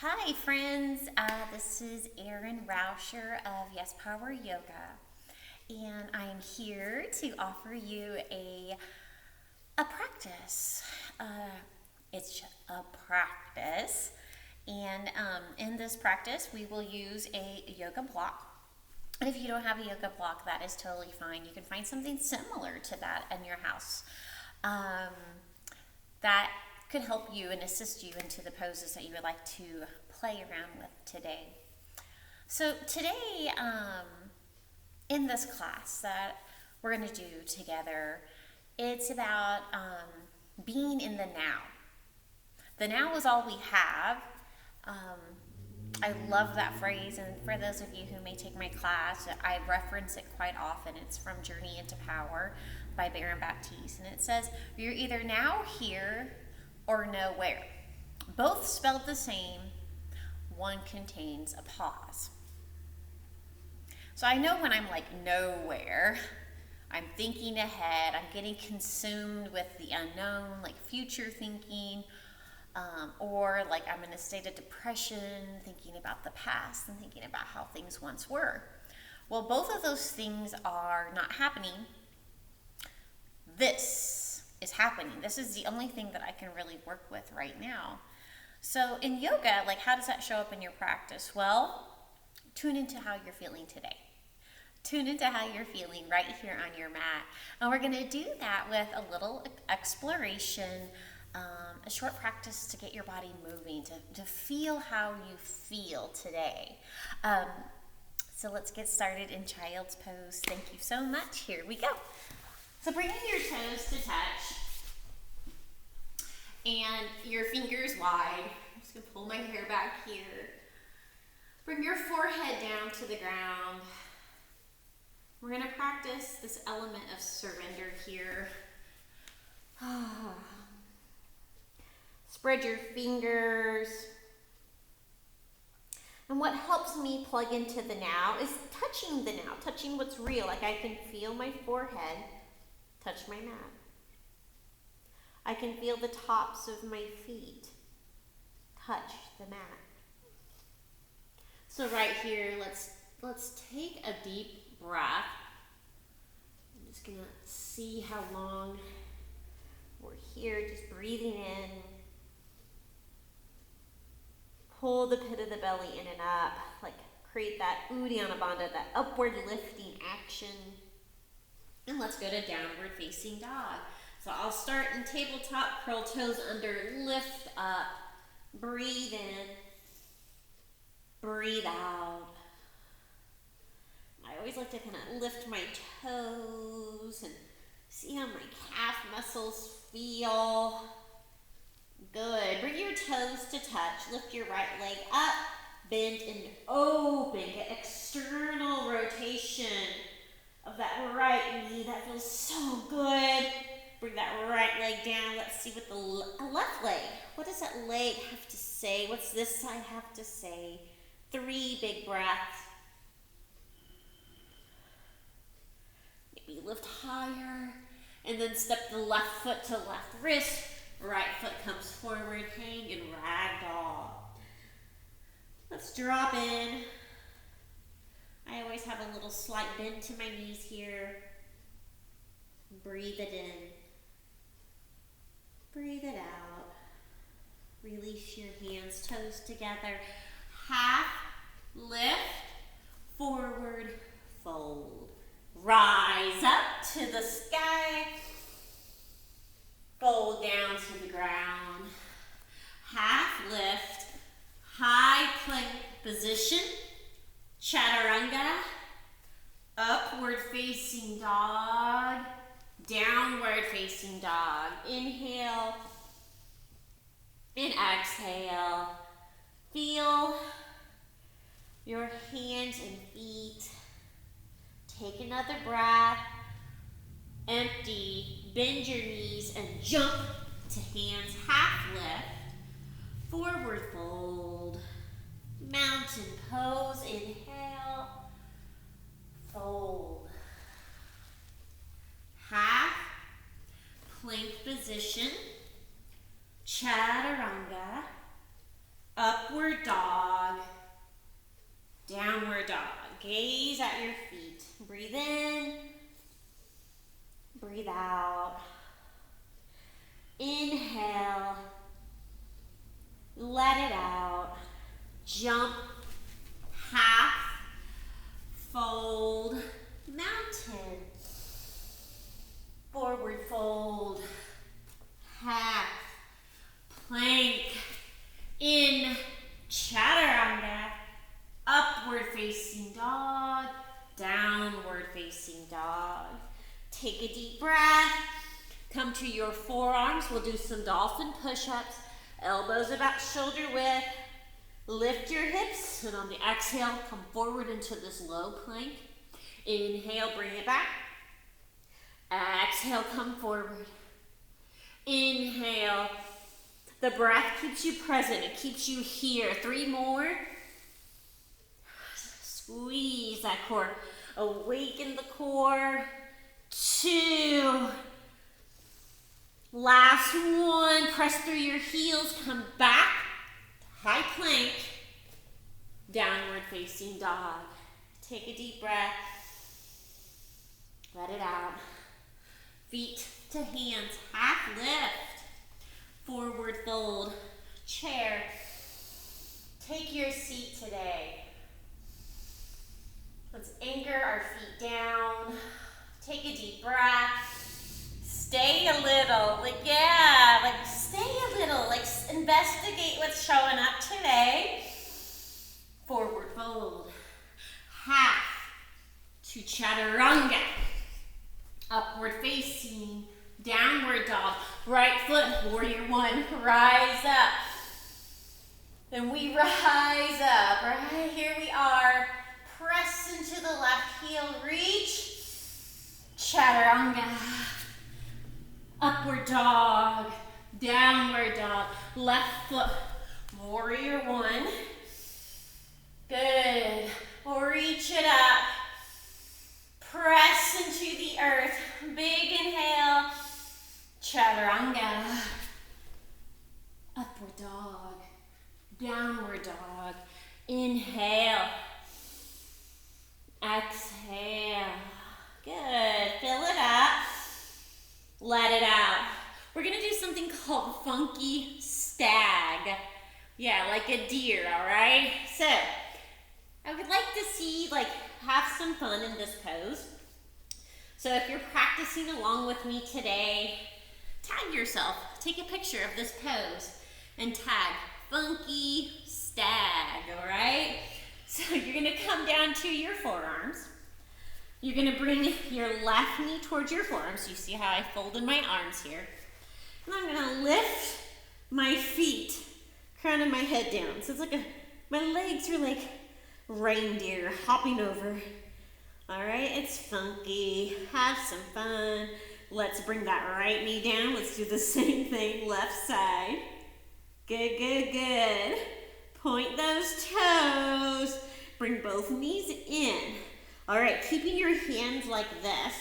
Hi friends, this is Erin Rauscher of Yes Power Yoga, and I am here to offer you a practice. It's a practice, and in this practice we will use a yoga block. And if you don't have a yoga block, that is totally fine. You can find something similar to that in your house. Um, that could help you and assist you into the poses that you would like to play around with today. So today, in this class that we're going to do together, it's about being in the now. The now is all we have. Um, I love that phrase, and for those of you who may take my class, I reference it quite often. It's from Journey into Power by Baron Baptiste, and it says, "You're either now here or nowhere. Both spelled the same, one contains a pause." So I know when I'm like nowhere, I'm thinking ahead, I'm getting consumed with the unknown, like future thinking, or like I'm in a state of depression, thinking about the past and thinking about how things once were. Well, both of those things are not happening. This is happening. This is the only thing that I can really work with right now. So in yoga, like how does that show up in your practice? Well, tune into how you're feeling today. Tune into how you're feeling right here on your mat. And we're going to do that with a little exploration, a short practice to get your body moving, to feel how you feel today. So let's get started in child's pose. Thank you so much. Here we go. So bringing your toes to touch and your fingers wide. I'm just going to pull my hair back here. Bring your forehead down to the ground. We're going to practice this element of surrender here. Spread your fingers. And what helps me plug into the now is touching the now, touching what's real. Like I can feel my forehead touch my mat. I can feel the tops of my feet touch the mat. So right here, let's take a deep breath. I'm just gonna see how long we're here, just breathing in. Pull the pit of the belly in and up, like create that Uddiyana Bandha, that upward lifting action. And let's go to downward facing dog. So I'll start in tabletop, curl toes under, lift up, breathe in, breathe out. I always like to kind of lift my toes and see how my calf muscles feel. Good. Bring your toes to touch. Lift your right leg up, bend and open. Get external rotation of that right knee. That feels so good. Bring that right leg down. Let's see what the left leg, what does that leg have to say? What's this side have to say? 3 big breaths. Maybe lift higher. And then step the left foot to left wrist. Right foot comes forward, hang and ragdoll. Let's drop in. I always have a little slight bend to my knees here. Breathe it in. Breathe it out. Release your hands, toes together. Half lift, forward fold. Rise up to the sky. Fold down to the ground. Half lift, high plank position. Chaturanga, upward facing dog, downward facing dog. Inhale and exhale. Feel your hands and feet. Take another breath. Empty. Bend your knees and jump to hands half lift. Forward fold. Mountain pose. Inhale. Fold. Half plank position. Chaturanga. Upward dog. let it out, jump, half, fold, mountain, forward fold, half, plank, in, chaturanga, upward facing dog, downward facing dog. Take a deep breath, come to your forearms, we'll do some dolphin push-ups, elbows about shoulder width, lift your hips, and on the exhale, come forward into this low plank. Inhale, bring it back. Exhale, come forward. Inhale. The breath keeps you present. It keeps you here. 3 more. Squeeze that core. Awaken the core. 2. Last one. Press through your heels. Come back. High plank. Downward facing dog. Take a deep breath. Let it out. Feet to hands. Half lift. Forward fold. Chair. Take your seat today. Let's anchor our feet down. Take a deep breath. Stay a little. Stay a little. Investigate what's showing up today. Forward fold. Half to chaturanga. Upward facing. Downward dog. Right foot, warrior 1. Rise up. Then we rise up. Right here we are. Press into the left heel. Reach. Chaturanga. Upward dog. Downward dog. Left foot. Warrior 1. Good. Reach it up. Press into the earth. Big inhale. Chaturanga. Upward dog. Downward dog. Inhale. Exhale. Good. Fill it up. Let it out. We're going to do something called funky stag. Yeah, like a deer, all right? So, I would like to see, have some fun in this pose. So if you're practicing along with me today, tag yourself. Take a picture of this pose and tag funky stag, all right? So you're gonna come down to your forearms. You're gonna bring your left knee towards your forearms. You see how I folded my arms here. And I'm gonna lift my feet, crown of my head down. So it's my legs are like reindeer hopping over. All right, it's funky. Have some fun. Let's bring that right knee down. Let's do the same thing, left side. Good, good, good. Point those toes. Bring both knees in. All right, keeping your hands like this.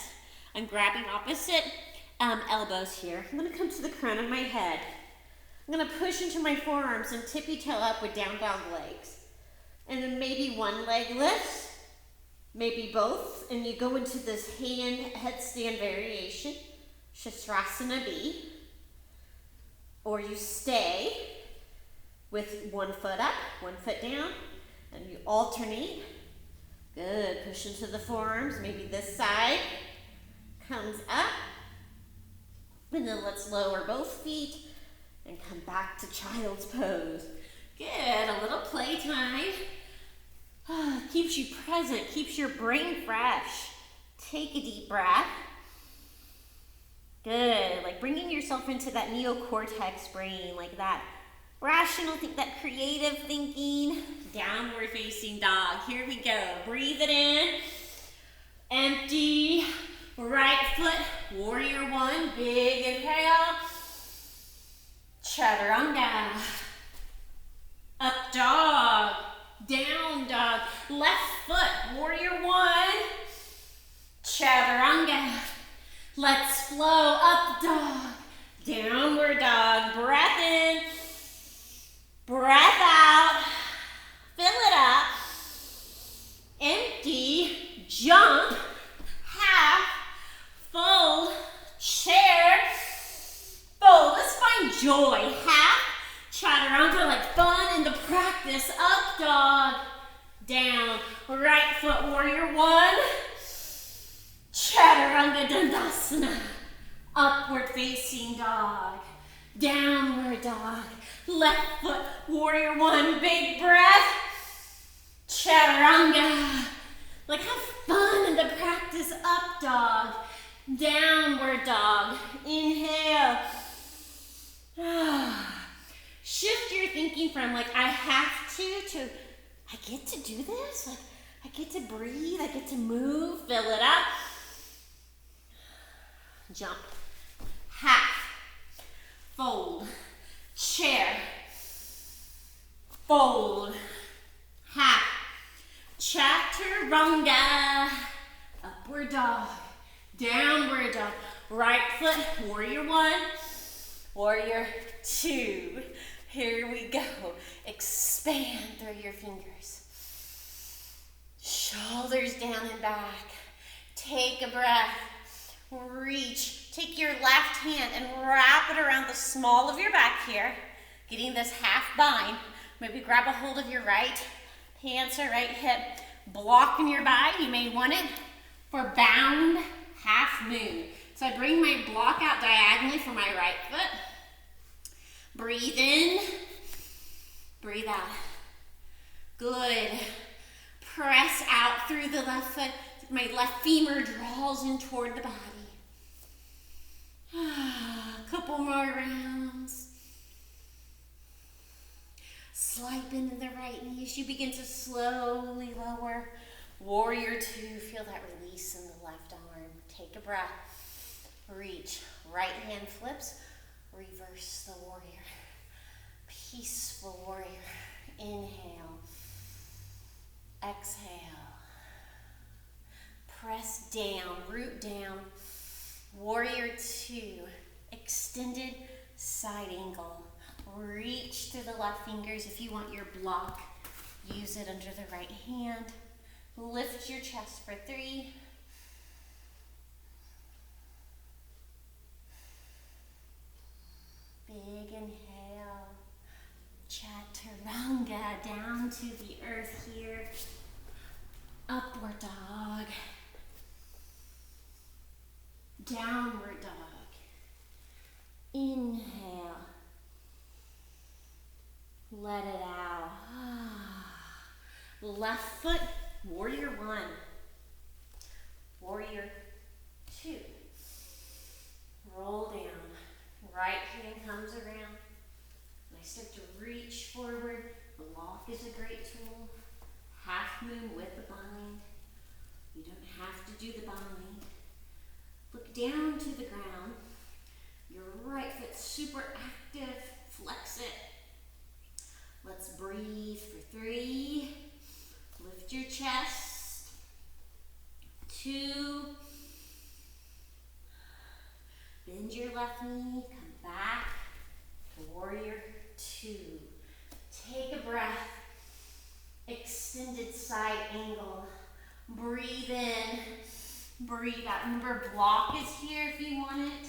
I'm grabbing opposite elbows here. I'm gonna come to the crown of my head. I'm gonna push into my forearms and tippy toe up with down dog legs. And then maybe one leg lifts, maybe both, and you go into this headstand variation, Shasrasana B, or you stay with one foot up, one foot down, and you alternate. Good, push into the forearms, maybe this side comes up, and then let's lower both feet and come back to child's pose. Good, a little playtime. Keeps you present, keeps your brain fresh. Take a deep breath. Good, bringing yourself into that neocortex brain, that rational, that creative thinking. Downward facing dog, here we go. Breathe it in. Empty. Right foot, warrior 1, big inhale. Chaturanga. Up dog. Down dog. Left foot, warrior 1. Chaturanga. Let's flow. Up dog. Downward dog. Breath in. Breath out. Fill it up. Empty. Jump. Half. Fold. Chair. Fold. Let's find joy. Half. Chaturanga, in the practice. Up dog, down, right foot warrior one. Chaturanga Dandasana. Upward facing dog, downward dog. Left foot warrior one, big breath. Chaturanga. Like have fun in the practice. Up dog, downward dog. Inhale. Shift your thinking from like I have to I get to do this. Like I get to breathe, I get to move, fill it up. Jump. Half. Fold. Chair. Fold. Half. Chaturanga. Upward dog. Downward dog. Right foot, warrior one. Warrior two. Here we go. Expand through your fingers. Shoulders down and back. Take a breath. Reach. Take your left hand and wrap it around the small of your back here. Getting this half bind. Maybe grab a hold of your right pants or right hip. Blocking your body. You may want it for bound half moon. So I bring my block out diagonally for my right foot. Breathe in. Breathe out. Good. Press out through the left foot. My left femur draws in toward the body. Couple more rounds. Slight bend in the right knee as you begin to slowly lower. Warrior two, feel that release in the left arm. Take a breath. Reach. Right hand flips. Reverse the warrior. Peaceful warrior. Inhale. Exhale. Press down, root down. Warrior two. Extended side angle. Reach through the left fingers. If you want your block, use it under the right hand. Lift your chest for 3. Big inhale. Chaturanga down to the earth here. Upward dog. Downward dog. Inhale. Let it out. Left foot, warrior one. Warrior two. Roll down. Right hand comes around. And I start to reach forward. Block is a great tool. Half moon with the bind. You don't have to do the bind. Look down to the ground. Your right foot super active. Flex it. Let's breathe for 3. Lift your chest. 2. Bend your left knee. Come back to warrior 2. Take a breath. Extended side angle. Breathe in. Breathe out. Remember, block is here if you want it.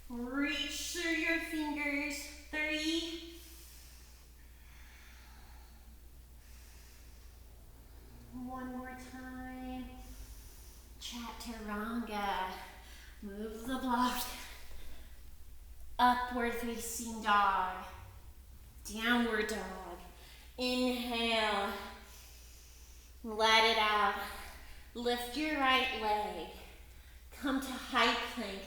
Reach through your fingers. 3. One more time. Chaturanga. Move the block. Upward facing dog. Downward dog. Inhale. Let it out. Lift your right leg. Come to high plank.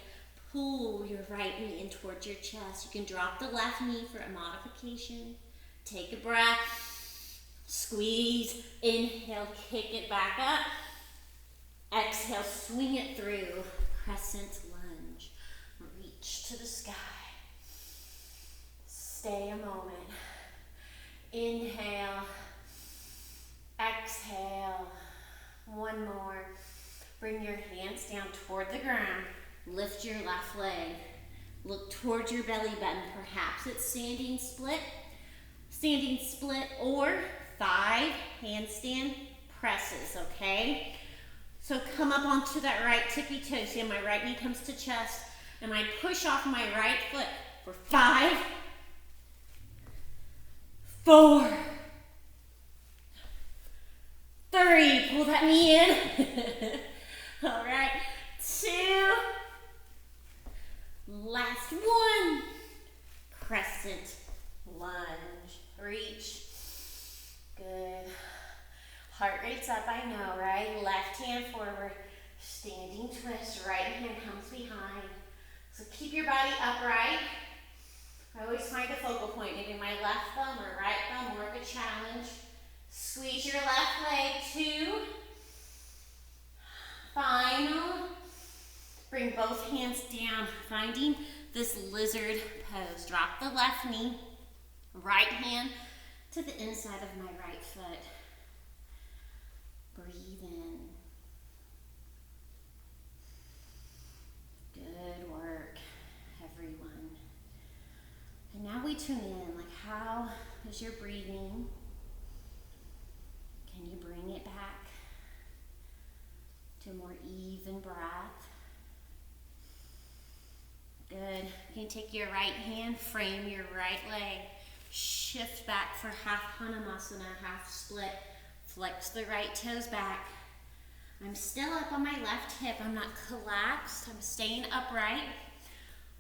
Pull your right knee in towards your chest. You can drop the left knee for a modification. Take a breath. Squeeze, inhale, kick it back up. Exhale, swing it through. Crescent lunge. Reach to the sky. Stay a moment. Inhale. Exhale. One more. Bring your hands down toward the ground. Lift your left leg. Look towards your belly button. Perhaps it's standing split or 5 handstand presses, okay? So come up onto that right tippy toe. See how my right knee comes to chest, and I push off my right foot for 5, 4, let me in. All right, 2. Last one. Crescent lunge. Reach. Good. Heart rate's up, I know, right? Left hand forward. Standing twist. Right hand comes behind. So keep your body upright. I always find the focal point, maybe my left thumb or right thumb, more of a challenge. Squeeze your left leg, 2. Final. Bring both hands down, finding this lizard pose. Drop the left knee, right hand to the inside of my right foot. Breathe in. Good work, everyone. And now we tune in, like how is your breathing? Can you bring it back to a more even breath? Good. You can take your right hand, frame your right leg, shift back for half Hanumasana, half split. Flex the right toes back. I'm still up on my left hip. I'm not collapsed. I'm staying upright.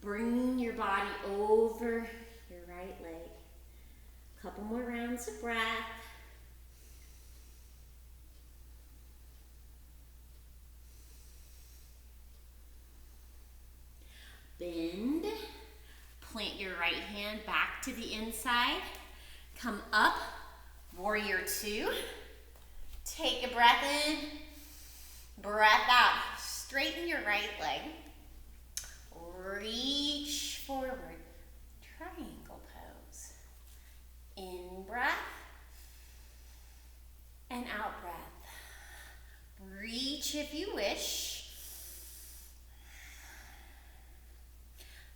Bring your body over your right leg. Couple more rounds of breath. Bend. Plant your right hand back to the inside. Come up. Warrior 2. Take a breath in. Breath out. Straighten your right leg. Reach forward. Triangle pose. In breath and out breath. Reach if you wish.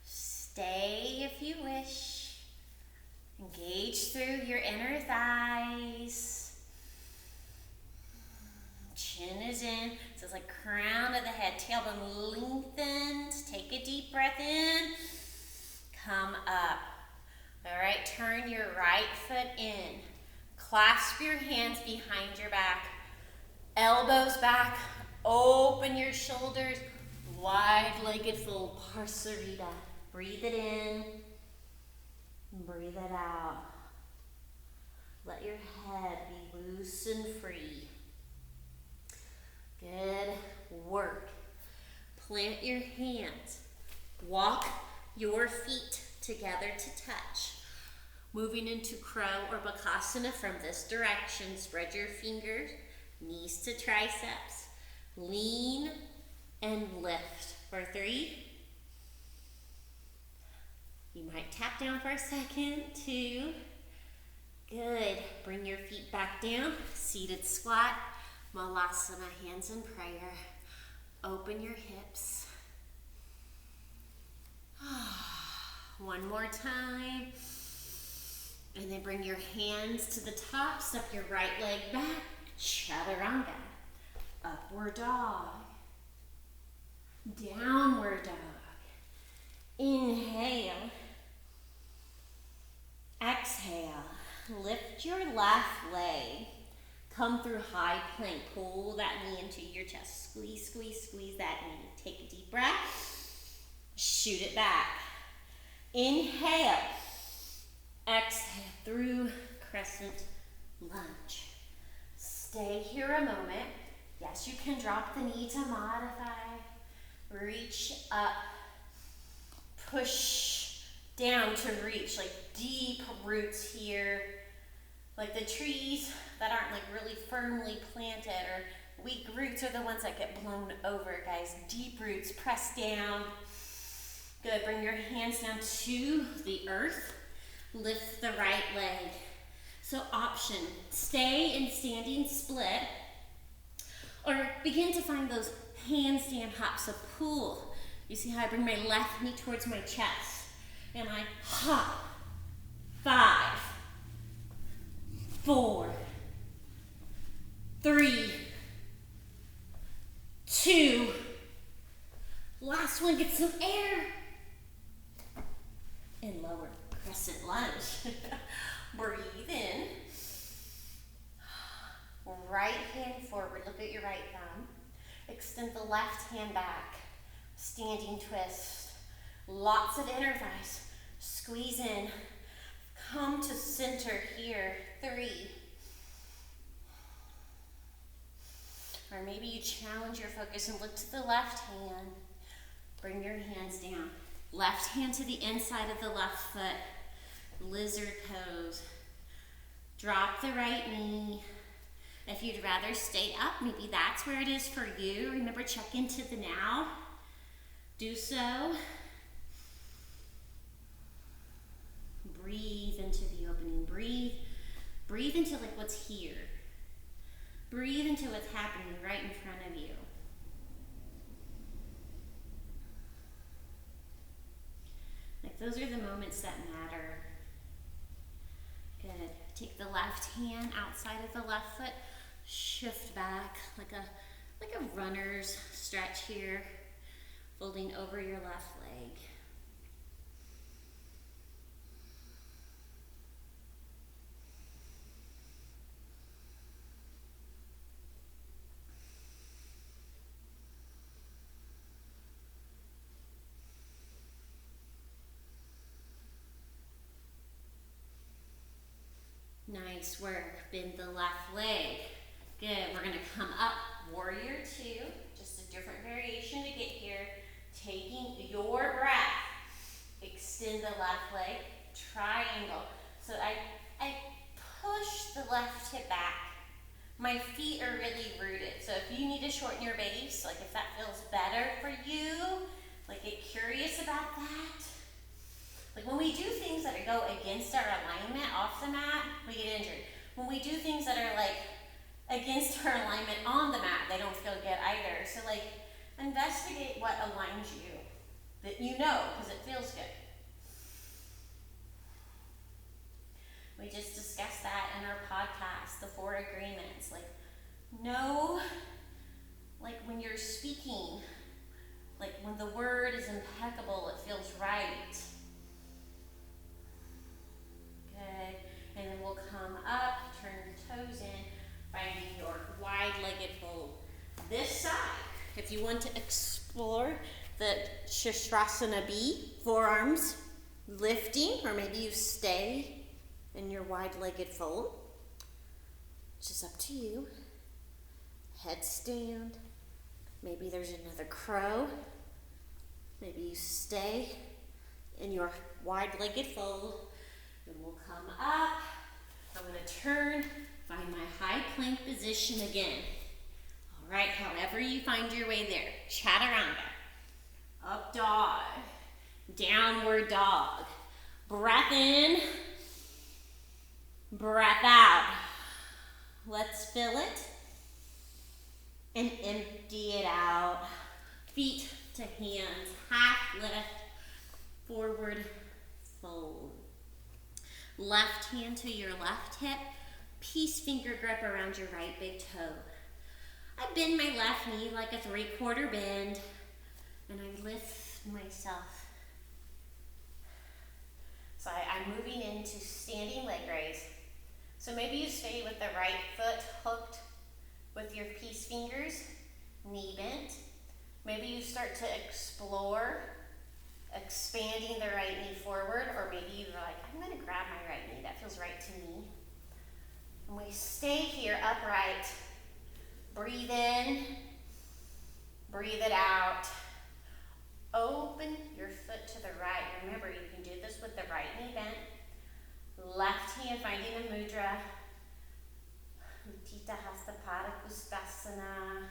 Stay if you wish. Engage through your inner thighs. Chin is in. So it's like crown of the head. Tailbone lengthened. Take a deep breath in. Come up. All right, turn your right foot in. Clasp your hands behind your back. Elbows back. Open your shoulders. Wide-legged fold. Parsarita. Breathe it in. Breathe it out. Let your head be loose and free. Good work. Plant your hands. Walk your feet together to touch. Moving into crow or bakasana from this direction. Spread your fingers, knees to triceps. Lean and lift for 3. You might tap down for a second. 2. Good. Bring your feet back down. Seated squat. Malasana, hands in prayer. Open your hips. One more time. And then bring your hands to the top. Step your right leg back. Chaturanga. Upward dog. Downward dog. Inhale. Exhale. Lift your left leg. Come through high plank. Pull that knee into your chest. Squeeze, squeeze, squeeze that knee. Take a deep breath. Shoot it back. Inhale. Exhale through crescent lunge. Stay here a moment. Yes, you can drop the knee to modify. Reach up. Push down to reach, like deep roots here. Like the trees that aren't like really firmly planted, or weak roots are the ones that get blown over, guys. Deep roots, press down. Good, bring your hands down to the earth. Lift the right leg. So option, stay in standing split, or begin to find those handstand hops. So pull. You see how I bring my left knee towards my chest, and I hop. 5, 4, 3, 2. Last one, get some air. And lower, crescent lunge. Breathe in. Right hand forward, look at your Extend the left hand back. Standing twist. Lots of inner thighs. Squeeze in. Come to center here. 3. Or maybe you challenge your focus and look to the left hand. Bring your hands down. Left hand to the inside of the left foot. Lizard pose. Drop the right knee. If you'd rather stay up, maybe that's where it is for you. Remember, check into the now. Do so. Breathe into the opening. Breathe. Breathe into like what's here. Breathe into what's happening right in front of you. Like those are the moments that matter. Good. Take the left hand outside of the left foot. Shift back like a runner's stretch here. Folding over your left leg. Nice work. Bend the left leg. Good. We're going to come up. Warrior 2. Just a different variation to get here. Taking your breath. Extend the left leg. Triangle. So I push the left hip back. My feet are really rooted. So if you need to shorten your base, like if that feels better for you, like get curious about that. Like when we do things that go against our alignment off the mat, we get injured. When we do things that are like against our alignment on the mat, they don't feel good either. So like investigate what aligns you, that you know, because it feels good. We just discussed that in our podcast, the 4 agreements. Like know, like when you're speaking, like when the word is impeccable, it feels right. Good. And then we'll come up, turn your toes in, finding your wide-legged fold. This side, if you want to explore the Shashrasana B, forearms lifting, or maybe you stay in your wide-legged fold. It's just up to you. Headstand. Maybe there's another crow. Maybe you stay in your wide-legged fold. Then we'll come up. I'm going to turn, find my high plank position again. All right, however you find your way there. Chaturanga. Up dog. Downward dog. Breath in. Breath out. Let's fill it. And empty it out. Feet to hands. Half lift. Forward fold. Left hand to your left hip. Peace finger grip around your right big toe. I bend my left knee like a 3/4 bend. And I lift myself. So I'm moving into standing leg raise. So maybe you stay with the right foot hooked with your peace fingers, knee bent. Maybe you start to explore expanding the right knee forward, or maybe you're like, I'm going to grab my right knee. That feels right to me. And we stay here upright. Breathe in, breathe it out. Open your foot to the right. Remember, you can do this with the right knee bent. Left hand finding a mudra. Utthita Hasta Pada Kustasana.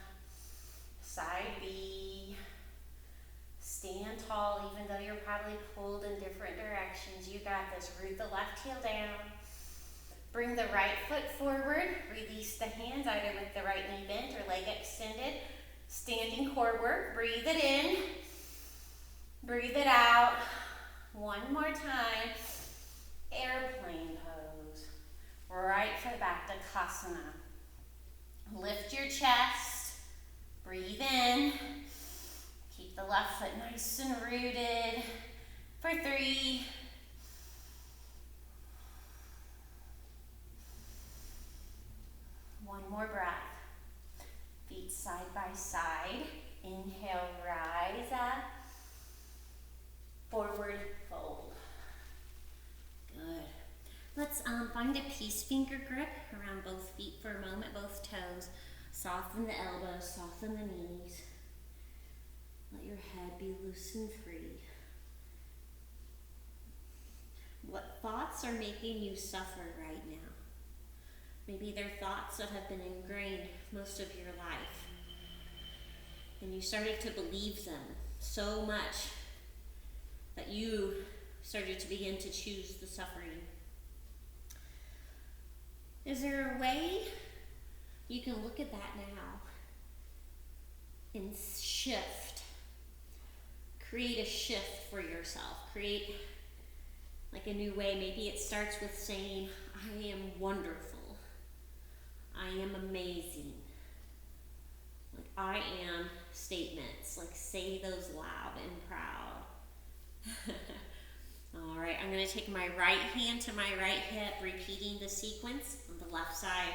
Side B. Stand tall even though you're probably pulled in different directions. You got this. Root the left heel down. Bring the right foot forward. Release the hands either with the right knee bent or leg extended. Standing core work. Breathe it in. Breathe it out. One more time. Airplane pose. Right foot back to Kasana. Lift your chest. Breathe in. Keep the left foot nice and rooted. For 3. One more breath. Feet side side by side. Inhale, rise up. Forward fold. Good. Let's find a peace finger grip around both feet for a moment, both toes. Soften the elbows, soften the knees. Let your head be loose and free. What thoughts are making you suffer right now? Maybe they're thoughts that have been ingrained most of your life. And you started to believe them so much that you started to begin to choose the suffering. Is there a way you can look at that now and shift? Create a shift for yourself. Create like a new way. Maybe it starts with saying, I am wonderful. I am amazing. Like I am statements. Like say those loud and proud. All right, I'm going to take my right hand to my right hip, repeating the sequence on the left side.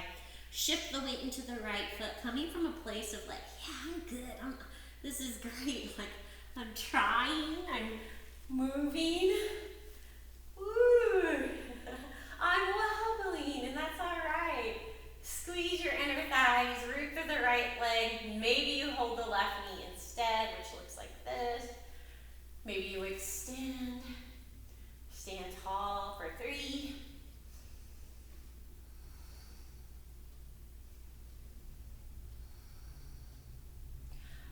Shift the weight into the right foot, coming from a place of like, yeah, I'm good. This is great. Like I'm trying. I'm moving. Woo! I'm wobbling, and that's all right. Squeeze your inner thighs, root through the right leg. Maybe you hold the left knee instead, which looks like this. Maybe you extend. Stand tall for 3.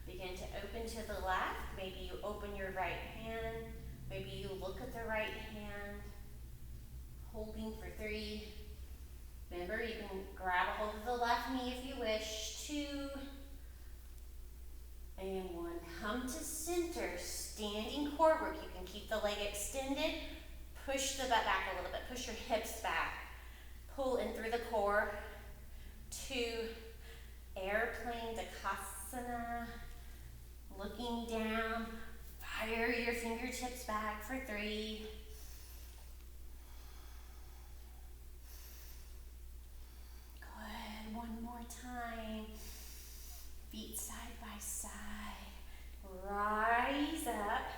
Begin to open to the left. Maybe you open your right hand. Maybe you look at the right hand. Holding for 3. Remember, you can grab a hold of the left knee if you wish. 2. And 1. Come to center. Standing core work. You can keep the leg extended. Push the butt back a little bit. Push your hips back. Pull in through the core. 2. Airplane Takasana. Looking down. Fire your fingertips back for 3. Good. One more time. Feet side by side. Rise up.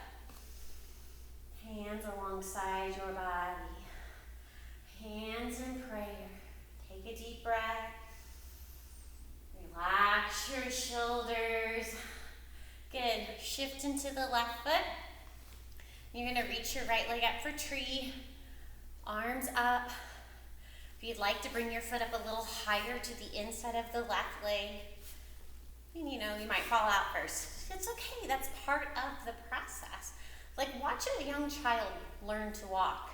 Hands alongside your body. Hands in prayer. Take a deep breath. Relax your shoulders. Good. Shift into the left foot. You're going to reach your right leg up for tree. Arms up. If you'd like to bring your foot up a little higher to the inside of the left leg, and you might fall out first. It's okay. That's part of the process. Like, watch a young child learn to walk.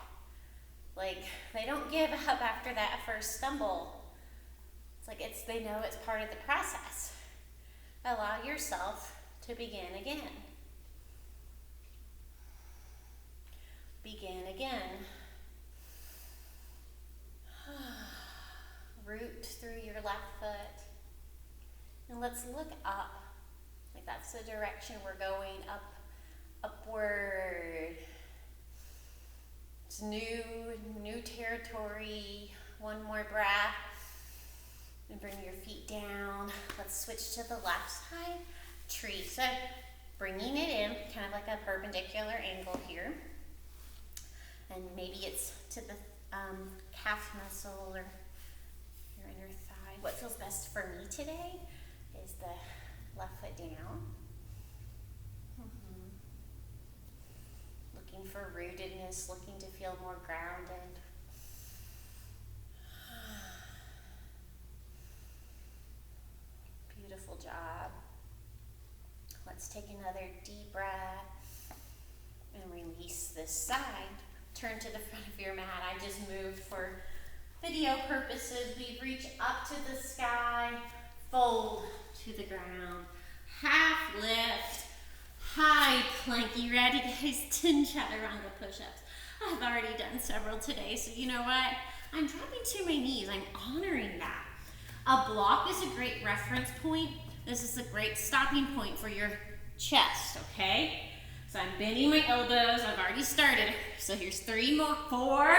Like, they don't give up after that first stumble. It's like they know it's part of the process. Allow yourself to begin again. Begin again. Root through your left foot. And let's look up. Like that's the direction we're going, up, upward. It's new territory. One more breath. And bring your feet down. Let's switch to the left side. Tree. So bringing it in, kind of like a perpendicular angle here. And maybe it's to the calf muscle or your inner thigh. What feels best for me today is the left foot down. Looking for rootedness, looking to feel more grounded. Beautiful job. Let's take another deep breath and release this side. Turn to the front of your mat. I just moved for video purposes. We reach up to the sky, fold to the ground, half lift, high plank. You ready, guys? 10 chaturanga push-ups. I've already done several today, so you know what? I'm dropping to my knees. I'm honoring that. A block is a great reference point. This is a great stopping point for your chest, okay? So I'm bending my elbows. I've already started. So here's 3 more. 4,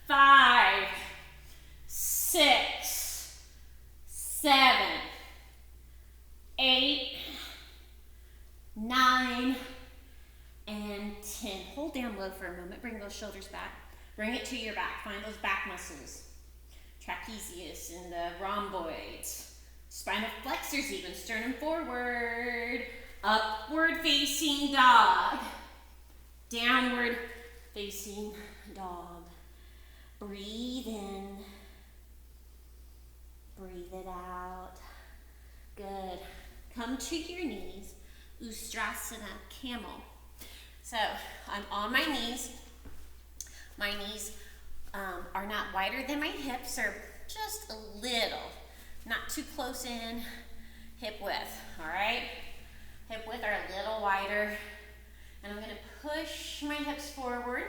5, 6, 7, for a moment. Bring those shoulders back. Bring it to your back. Find those back muscles. Trapezius and the rhomboids. Spinal flexors even. Sternum forward. Upward facing dog. Downward facing dog. Breathe in. Breathe it out. Good. Come to your knees. Ustrasana, camel. So I'm on my knees. My knees are not wider than my hips, or just a little. Not too close in. Hip width, all right? Hip width are a little wider. And I'm gonna push my hips forward.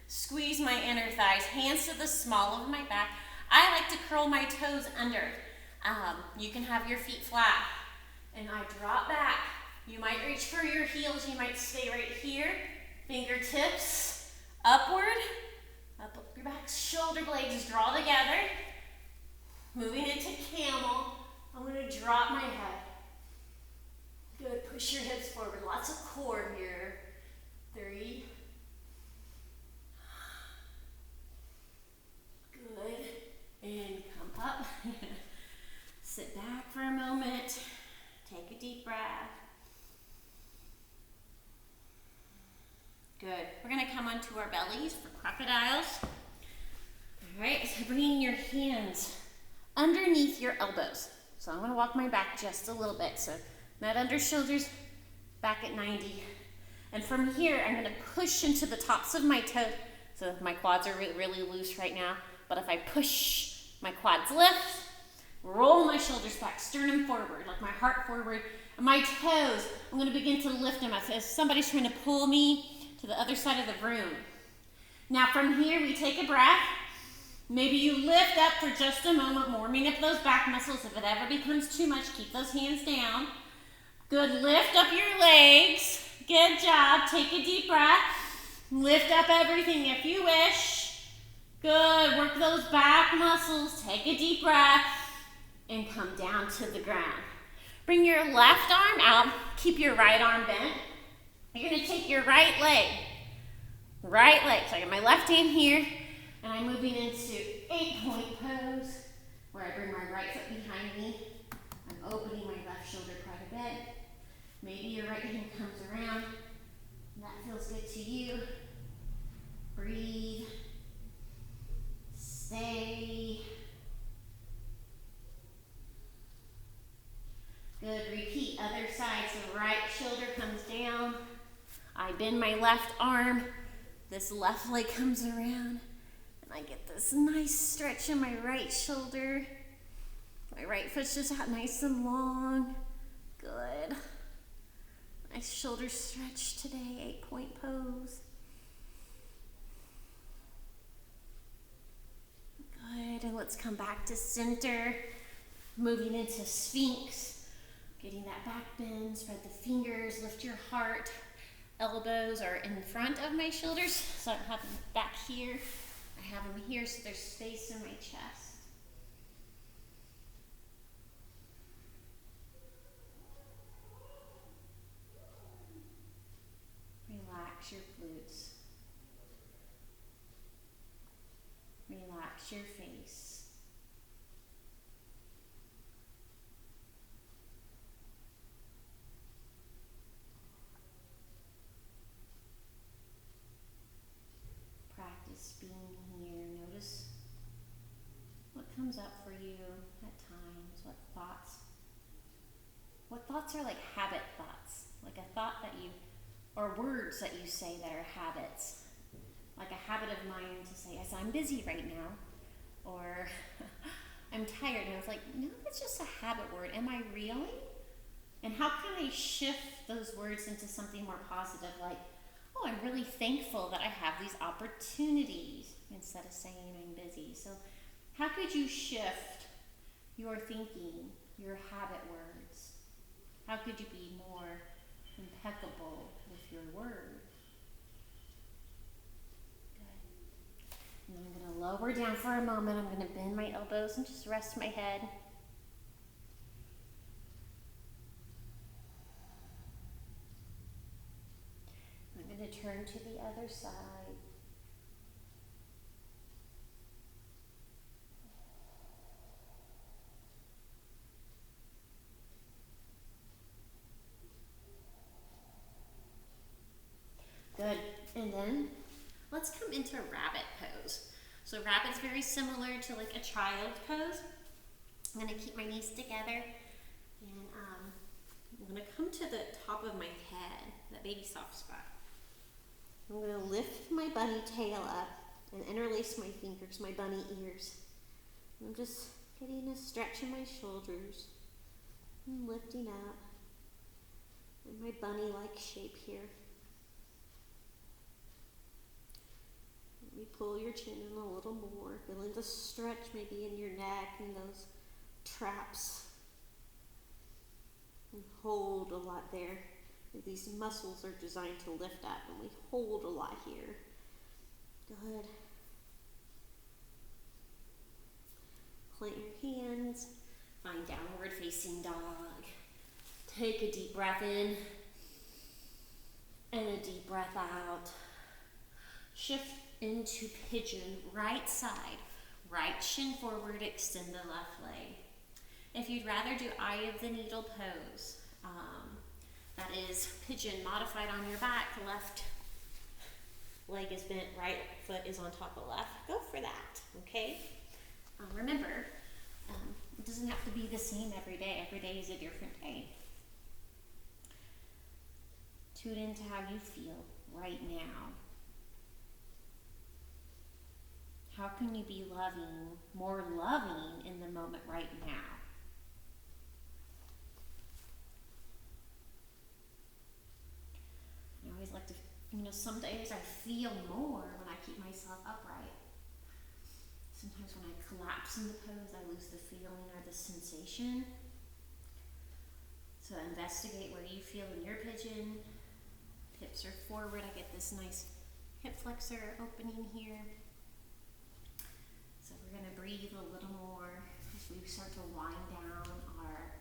Squeeze my inner thighs. Hands to the small of my back. I like to curl my toes under. You can have your feet flat. And I drop back. You might reach for your heels. You might stay right here. Fingertips upward. Up your back. Shoulder blades draw together. Moving into camel. I'm going to drop my head. Good. Push your hips forward. Lots of core here. 3. Good. And come up. Sit back for a moment. Take a deep breath. Good. We're going to come onto our bellies for crocodiles. All right, so bringing your hands underneath your elbows. So I'm going to walk my back just a little bit. So that under shoulders back at 90. And from here, I'm going to push into the tops of my toes. So my quads are really loose right now. But if I push, my quads lift. Roll my shoulders back, sternum forward, like my heart forward. And my toes, I'm going to begin to lift them as if somebody's trying to pull me to the other side of the room. Now from here, we take a breath. Maybe you lift up for just a moment, warming up those back muscles. If it ever becomes too much, keep those hands down. Good, lift up your legs. Good job. Take a deep breath. Lift up everything if you wish. Good, work those back muscles. Take a deep breath. And come down to the ground. Bring your left arm out. Keep your right arm bent. You're going to take your right leg. So I got my left hand here, and I'm moving into 8-point pose, where I bring my right foot behind me. I'm opening my left shoulder quite a bit. Maybe your right hand comes around. That feels good to you. Breathe. Stay. Good, repeat, other side. So right shoulder comes down. I bend my left arm. This left leg comes around. And I get this nice stretch in my right shoulder. My right foot's just out nice and long. Good. Nice shoulder stretch today, 8-point pose. Good, and let's come back to center. Moving into Sphinx. Getting that back bend, spread the fingers, lift your heart. Elbows are in front of my shoulders, so I don't have them back here. I have them here so there's space in my chest. Relax your glutes. Relax your face. Being here, notice what comes up for you at times, what thoughts are like habit thoughts, like a thought that you, or words that you say that are habits, like a habit of mine to say, yes, I'm busy right now, or I'm tired, and I was like, no, that's just a habit word. Am I really? And how can I shift those words into something more positive, like, oh, I'm really thankful that I have these opportunities, instead of saying I'm busy. So how could you shift your thinking, your habit words? How could you be more impeccable with your words? Good. And I'm going to lower down for a moment. I'm going to bend my elbows and just rest my head. I'm going to turn to the other side. into rabbit pose. So rabbit's very similar to like a child pose. I'm gonna keep my knees together, and I'm gonna come to the top of my head, that baby soft spot. I'm gonna lift my bunny tail up and interlace my fingers, my bunny ears. I'm just getting a stretch in my shoulders and lifting up in my bunny-like shape here. Let me pull your chin in a little more, feeling the stretch maybe in your neck and those traps. And hold a lot there. These muscles are designed to lift up, and we hold a lot here. Good. Plant your hands, find downward facing dog. Take a deep breath in and a deep breath out. Shift into pigeon, right side, right shin forward, extend the left leg. If you'd rather do eye of the needle pose, that is pigeon modified on your back, left leg is bent, right foot is on top of left, go for that, okay? Remember, it doesn't have to be the same every day. Every day is a different day. Tune into how you feel right now. How can you be loving, more loving in the moment right now? I always like to, some days I feel more when I keep myself upright. Sometimes when I collapse in the pose, I lose the feeling or the sensation. So investigate where you feel in your pigeon. Hips are forward. I get this nice hip flexor opening here. So we're going to breathe a little more as we start to wind down our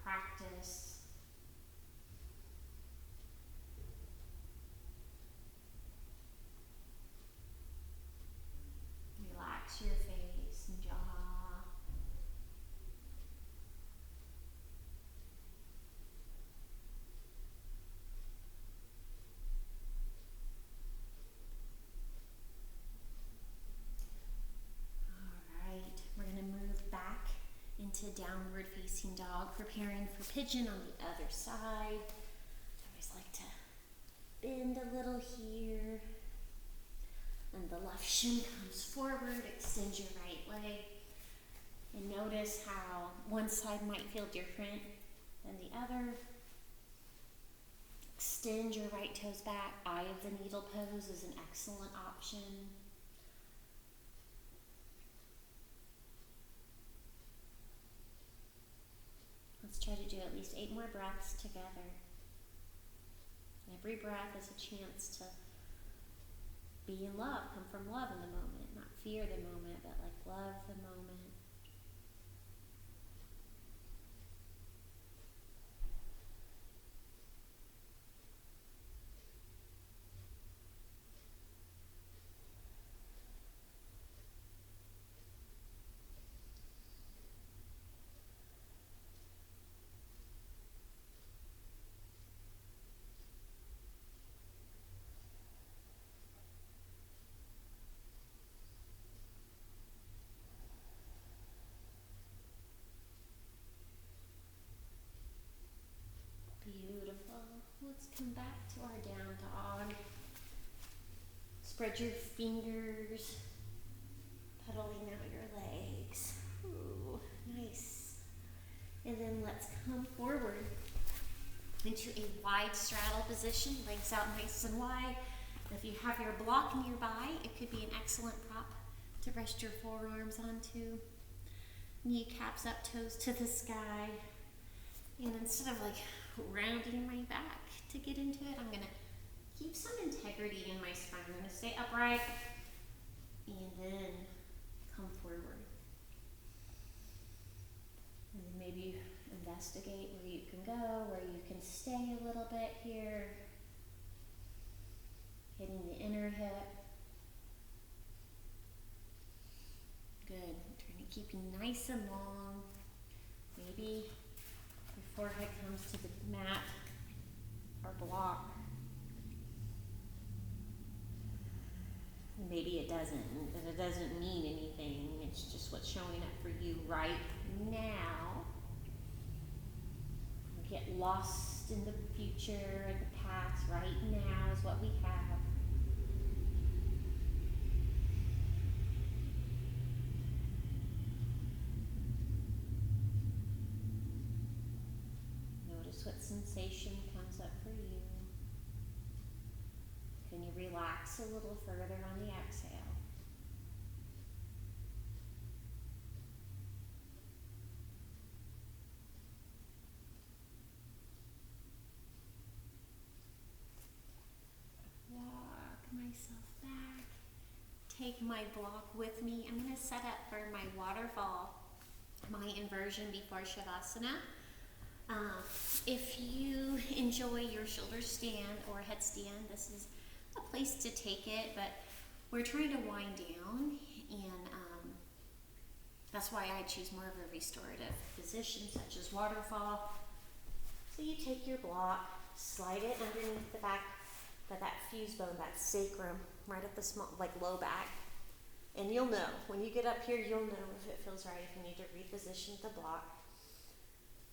practice. Relax your face and jaw. Alright, we're going to move back into downward facing dog, preparing for pigeon on the other side. I always like to bend a little here. And the left shin comes forward, extend your right leg. And notice how one side might feel different than the other. Extend your right toes back. Eye of the needle pose is an excellent option. Let's try to do at least 8 more breaths together. Every breath is a chance to be in love, come from love in the moment, not fear the moment, but like love the moment. Beautiful. Let's come back to our down dog. Spread your fingers, pedaling out your legs. Ooh, nice. And then let's come forward into a wide straddle position, legs out nice and wide. If you have your block nearby, it could be an excellent prop to rest your forearms onto. Kneecaps up, toes to the sky. And instead of like rounding my back to get into it, I'm going to keep some integrity in my spine. I'm going to stay upright and then come forward. And then maybe investigate where you can go, where you can stay a little bit here. Hitting the inner hip. Good. Trying to keep you nice and long. Maybe your forehead comes to the mat or block. maybe it doesn't, and it doesn't mean anything. It's just what's showing up for you right now. Get lost in the future, the past. Right now is what we have. Notice what sensation comes up for you. Can you relax a little further on the exhale? Walk myself back. Take my block with me. I'm going to set up for my waterfall, my inversion before Shavasana. If you enjoy your shoulder stand or headstand, this is a place to take it, but we're trying to wind down, and that's why I choose more of a restorative position, such as waterfall. So you take your block, slide it underneath the back, that fuse bone, that sacrum, right at the small, like low back. And you'll know, when you get up here, you'll know if it feels right, if you need to reposition the block.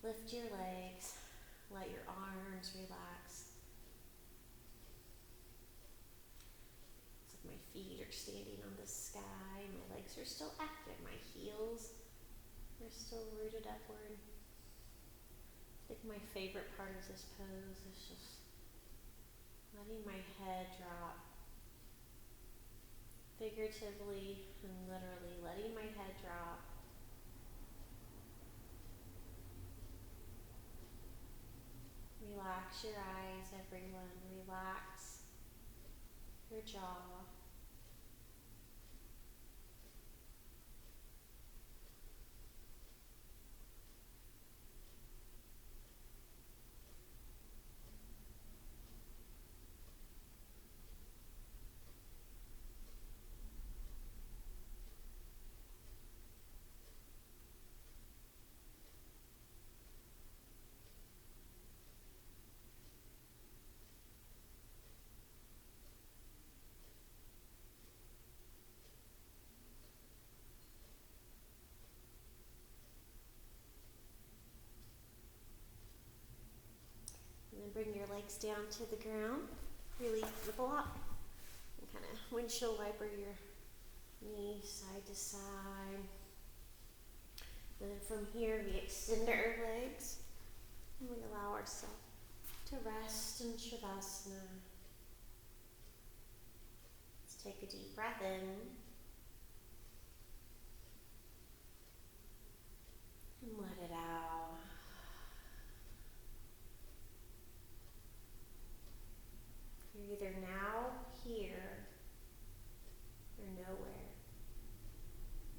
Lift your legs, let your arms relax. It's like my feet are standing on the sky, my legs are still active, my heels are still rooted upward. I think my favorite part of this pose is just letting my head drop, figuratively and literally letting my head drop. Relax your eyes, everyone. Relax your jaw. And then bring your legs down to the ground. Release the block. And kind of windshield wiper your knees side to side. And then from here we extend our legs and we allow ourselves to rest in Shavasana. Let's take a deep breath in. And let it out. You're either now here or nowhere.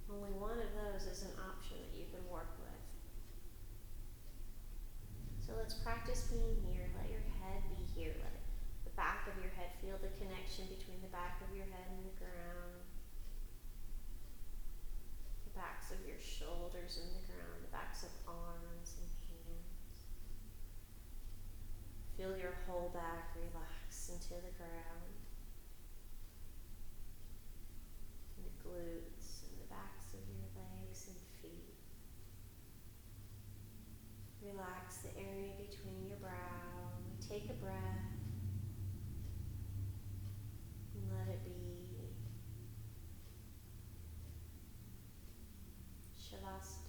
Only one of those is an option that you can work with. So let's practice being here. Let your head be here. Let the back of your head feel the connection between the back of your head and the ground. The backs of your shoulders and the ground. The backs of arms and hands. Feel your whole back relax into the ground. Your glutes and the backs of your legs and feet. Relax the area between your brow. Take a breath and let it be. Shavasana.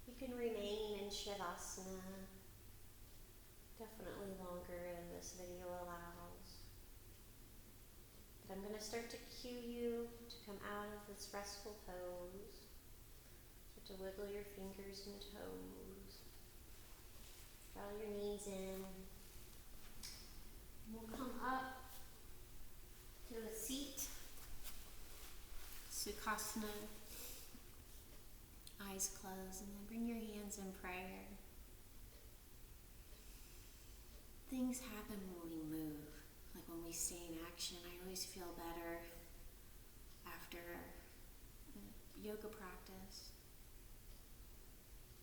You can remain in Shavasana definitely longer in this video allows. But I'm going to start to cue you to come out of this restful pose. Start to wiggle your fingers and toes. Draw your knees in. We'll come up to a seat. Sukhasana. Eyes closed, and then bring your hands in prayer. Things happen when we move. Like when we stay in action, I always feel better after a yoga practice.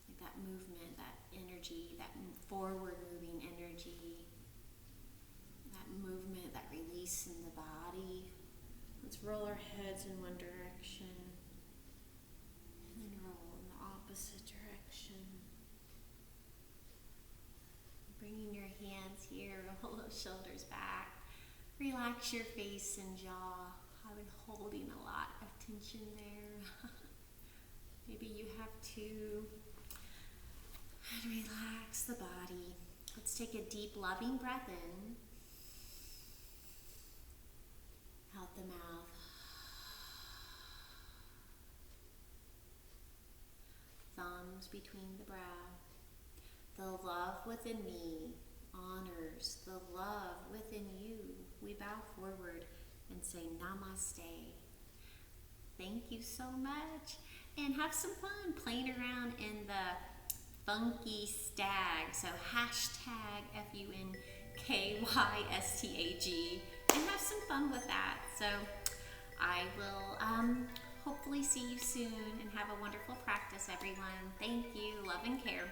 Like that movement, that energy, that forward moving energy, that movement, that release in the body. Let's roll our heads in one direction and then roll in the opposite direction. Bringing your hands here, roll those shoulders back. Relax your face and jaw. I've been holding a lot of tension there. Maybe you have to. And relax the body. Let's take a deep, loving breath in. Out the mouth. Thumbs between the brow. The love within me honors the love within you. We bow forward and say namaste. Thank you so much. And have some fun playing around in the funky stag. So hashtag FUNKYSTAG. And have some fun with that. So I will hopefully see you soon, and have a wonderful practice, everyone. Thank you. Love and care.